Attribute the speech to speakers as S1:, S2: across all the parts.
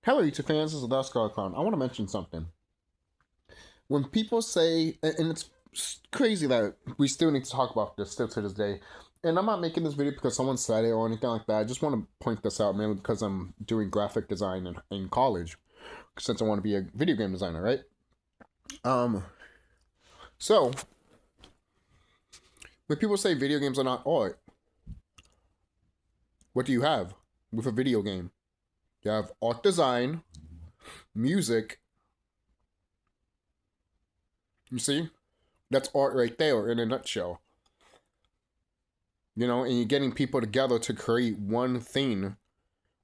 S1: Hello, YouTube fans. This is TheSkullKlown. I want to mention something. When people say, and it's crazy that we still need to talk about this still to this day, and I'm not making this video because someone said it or anything like that. I just want to point this out mainly because I'm doing graphic design in college, since I want to be a video game designer, right? So when people say video games are not art, what do you have with a video game? You have art design, music. You see? That's art right there in a nutshell. You know, and you're getting people together to create one thing.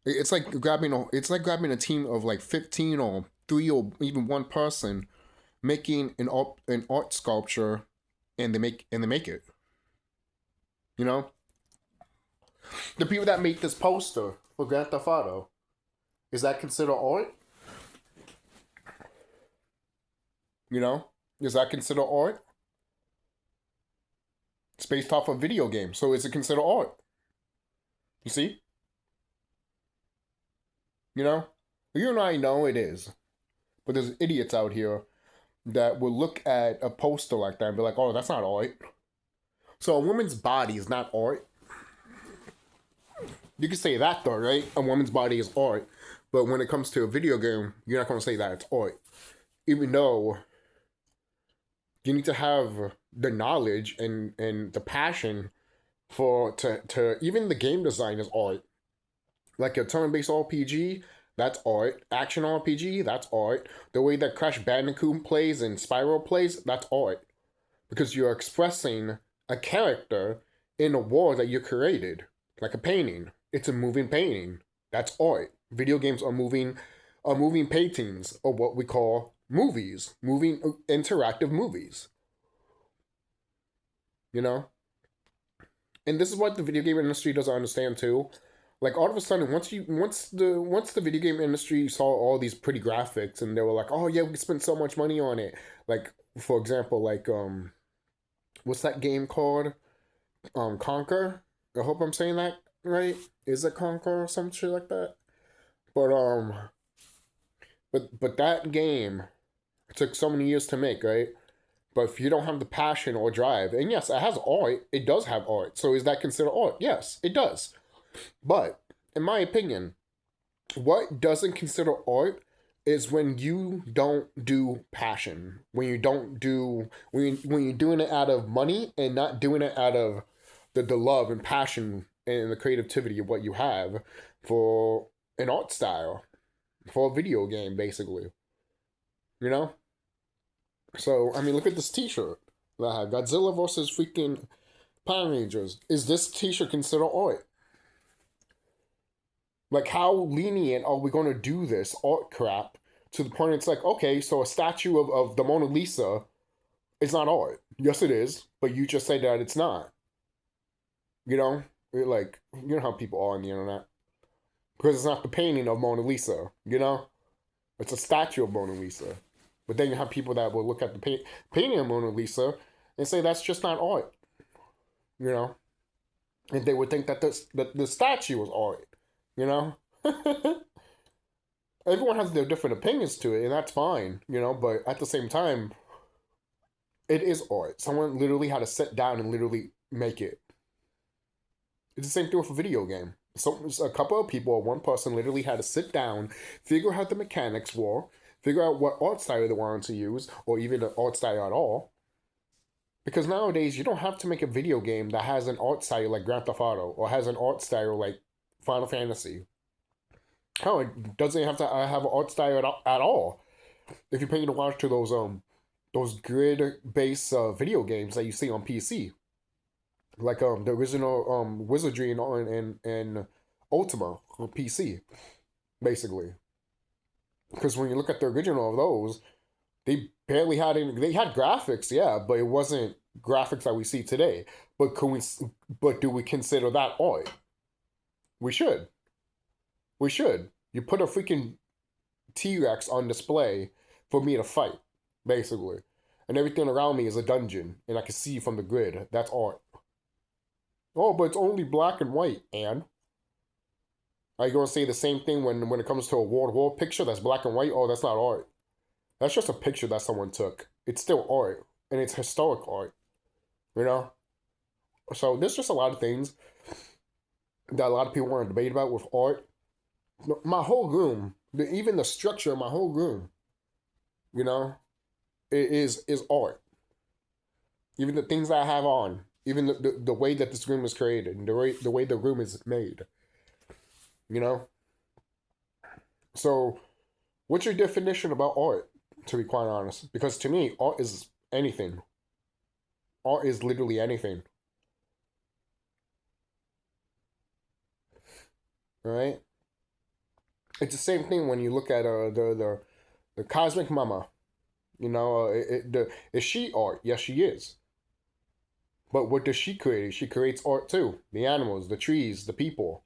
S1: It's like grabbing a team of like 15 or 3 or even one person making an art sculpture, and they make it. You know? The people that make this poster for Grand Theft Auto, is that considered art? You know? Is that considered art? It's based off a video game, so is it considered art? You see? You know? You and I know it is. But there's idiots out here that will look at a poster like that and be like, oh, that's not art. So a woman's body is not art. You can say that though, right? A woman's body is art. But when it comes to a video game, you're not going to say that it's art. Even though you need to have the knowledge and the passion to even the game design is art. Like a turn-based RPG, that's art. Action RPG, that's art. The way that Crash Bandicoot plays and Spyro plays, that's art. Because you're expressing a character in a world that you created. Like a painting. It's a moving painting. That's art. Video games are moving paintings, or what we call movies. Moving interactive movies. You know? And this is what the video game industry doesn't understand too. Like all of a sudden, once the video game industry saw all these pretty graphics, and they were like, oh yeah, we spent so much money on it. Like, for example, like what's that game called? Conquer? I hope I'm saying that right. Is it Conquer or some shit like that? But that game took so many years to make, right? But if you don't have the passion or drive, and yes, it has art, it does have art. So is that considered art? Yes, it does. But in my opinion, what doesn't consider art is when you don't do passion. When you're doing it out of money and not doing it out of the love and passion and the creativity of what you have for an art style, for a video game, basically. You know? So, I mean, look at this t-shirt that I have. Godzilla versus freaking Power Rangers. Is this t-shirt considered art? Like, how lenient are we going to do this art crap to the point it's like, okay, so a statue of the Mona Lisa is not art. Yes, it is, but you just say that it's not. You know? Like, you know how people are on the internet. Because it's not the painting of Mona Lisa, you know? It's a statue of Mona Lisa. But then you have people that will look at the painting of Mona Lisa and say that's just not art. You know? And they would think that the statue was art. You know? Everyone has their different opinions to it, and that's fine, you know? But at the same time, it is art. Someone literally had to sit down and literally make it. It's the same thing with a video game. So a couple of people or one person literally had to sit down, figure out how the mechanics were, figure out what art style they wanted to use, or even an art style at all. Because nowadays, you don't have to make a video game that has an art style like Grand Theft Auto, or has an art style like Final Fantasy. Hell, it doesn't have to have an art style at all. If you're paying to watch to those grid-based video games that you see on PC. Like the original Wizardry and Ultima on PC, basically. Because when you look at the original of those, they barely had any. They had graphics, yeah, but it wasn't graphics that we see today. But do we consider that art? We should. We should. You put a freaking T-Rex on display for me to fight, basically, and everything around me is a dungeon, and I can see from the grid. That's art. Oh, but it's only black and white, and Are you gonna say the same thing when it comes to a World War picture that's black and white? Oh, that's not art. That's just a picture that someone took. It's still art, and it's historic art. You know. So there's just a lot of things that a lot of people want to debate about with art. My whole room, even the structure of my whole room, you know, is art. Even the things that I have on, even the way that this room is created, and the way the room is made, you know. So, what's your definition about art? To be quite honest, because to me, art is anything. Art is literally anything. Right? It's the same thing when you look at the Cosmic Mama. You know, is she art? Yes, she is. But what does she create? She creates art too. The animals, the trees, the people.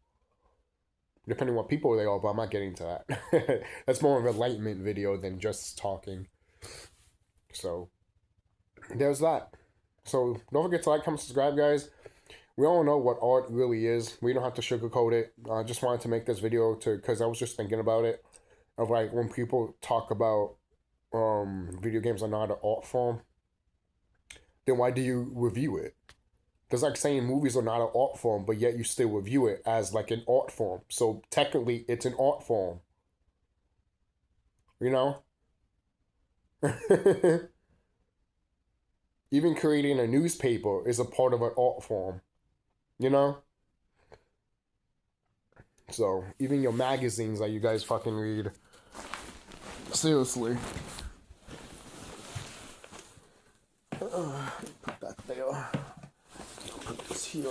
S1: Depending what people they are, but I'm not getting to that. That's more of an enlightenment video than just talking. So, there's that. So, don't forget to like, comment, subscribe, guys. We all know what art really is. We don't have to sugarcoat it. I just wanted to make this video because I was just thinking about it. Of like when people talk about video games are not an art form, then why do you review it? That's like saying movies are not an art form, but yet you still review it as like an art form. So technically, it's an art form. You know? Even creating a newspaper is a part of an art form. You know? So, even your magazines that you guys fucking read. Seriously. Put that there. Put this here.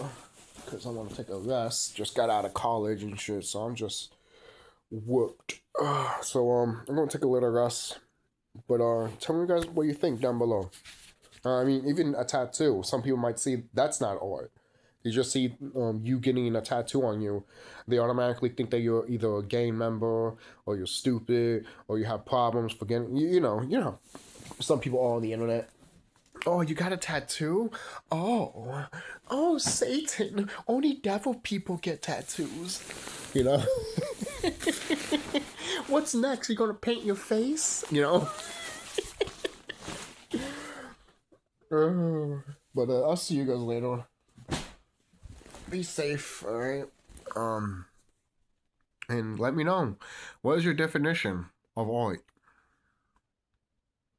S1: Because I want to take a rest. Just got out of college and shit, so I'm just whooped. So, I'm going to take a little rest. But, tell me guys what you think down below. I mean, even a tattoo. Some people might see that's not art. They just see you getting a tattoo on you. They automatically think that you're either a gang member, or you're stupid, or you have problems forgetting. You know. Some people are on the internet. Oh, you got a tattoo? Oh, Satan. Only devil people get tattoos. You know? What's next? You gonna paint your face? You know? But I'll see you guys later. Be safe, alright? And let me know, what is your definition of art?